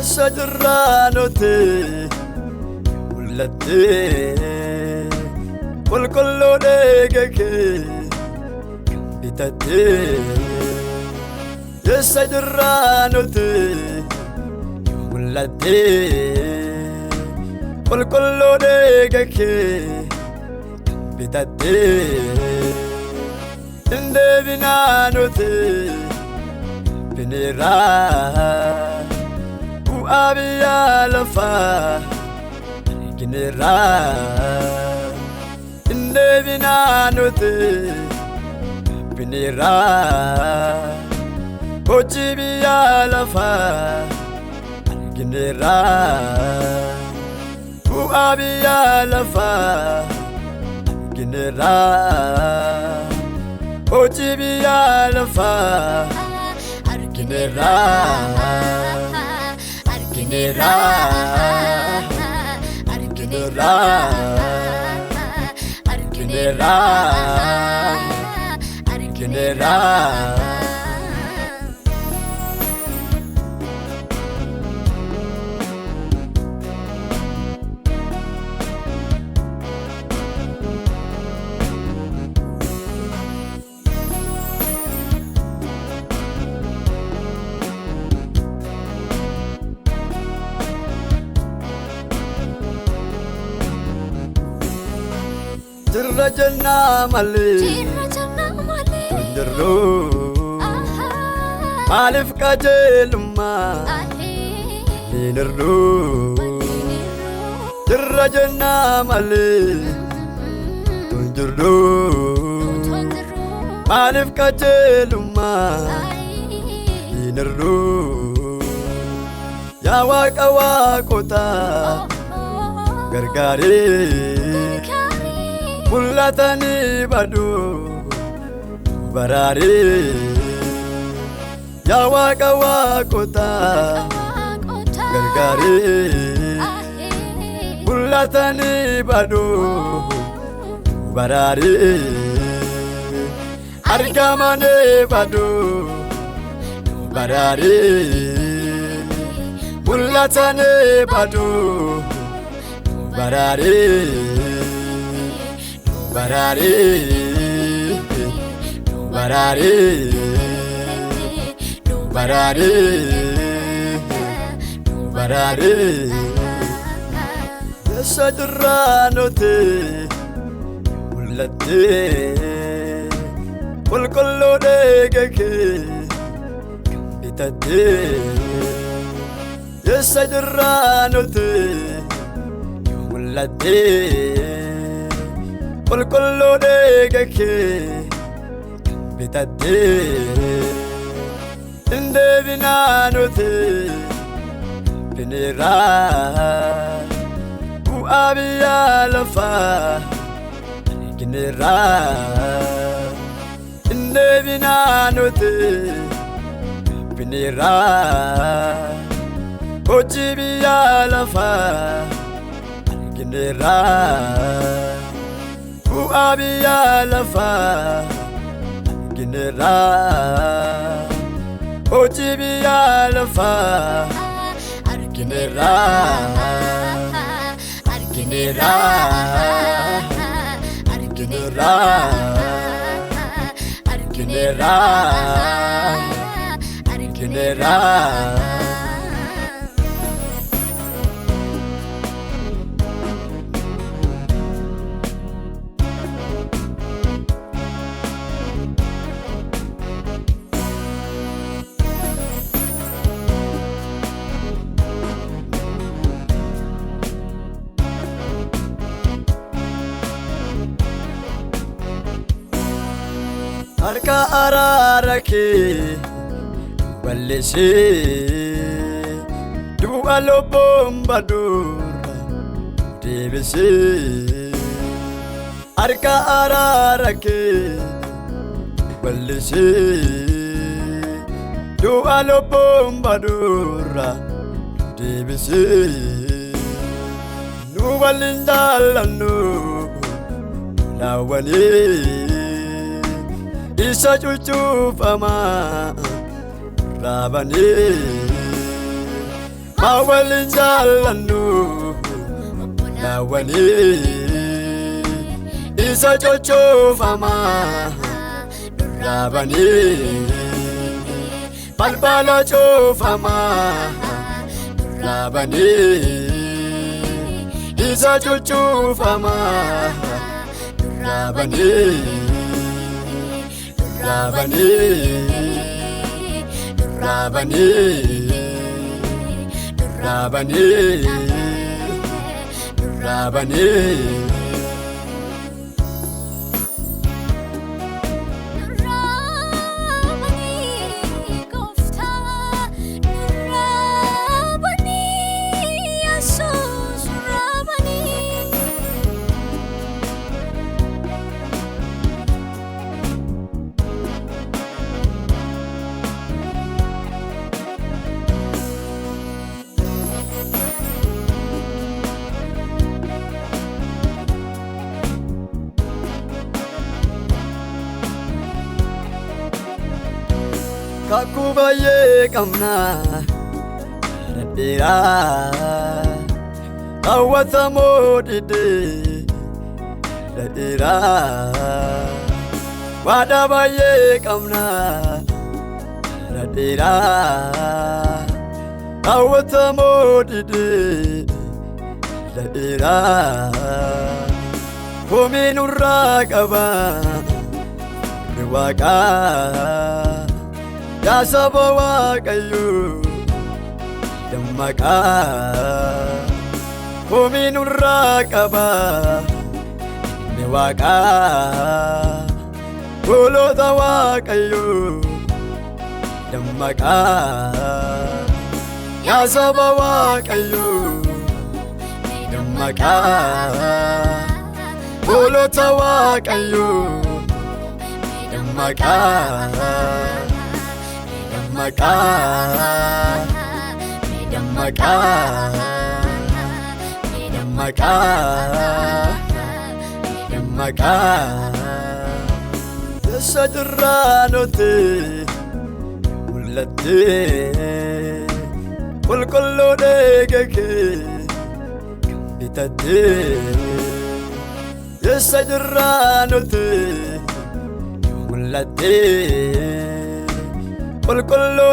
sajiranote mulate kolkolode geke bitate sajiranote mulate kolkolode geke bitate inde binanote binera Abia lafa ginera inde binanote binera Ojibia lafa ginera Abia lafa ginera Ojibia lafa ginera Arginera, Arginera, Arginera, Arginera. Jirajana male, Jiro, Alif kajeluma, Lineru, Jirajana male, Jiro, Alif kajeluma, Lineru, Yawaka wakota, Gargari. Mullatani badu barari Yawaga wakota gargari Mullatani badu barari Argamane badu barari Mullatani badu barari Barari, barari, barari, barari. Sajiranote mulate kolkolode geke bitate sajiranote mulate kolkolode geke bitate inde binanote binera abia lafa ginera inde binanote binera ojibia lafa ginera Abia lafa ginera Ojibia lafa ginera Arginera Arginera Arginera Arginera Arka ararake balese du alobombadur debese Arka ararake balese du alobombadur debese nu walindalanu lawani Isa cucu fama rabani mawalin jaalannu lawani isa chochofama durabani balbala chofama durabani isa chochofama durabani durabani durabani durabani durabani kakubaye kamna radira awatamo dide radira wadabaye kamna radira awatamo dide radira hominurra kaba waka ya sabawa kayu damaka hominurra kaba mewaka bolo tawa kayu damaka ya sabawa kayu damaka bolo tawa kayu damaka damaka damaka damaka damaka sadranote mulate kulkullo degeke bitate sadranote mulate kulkullo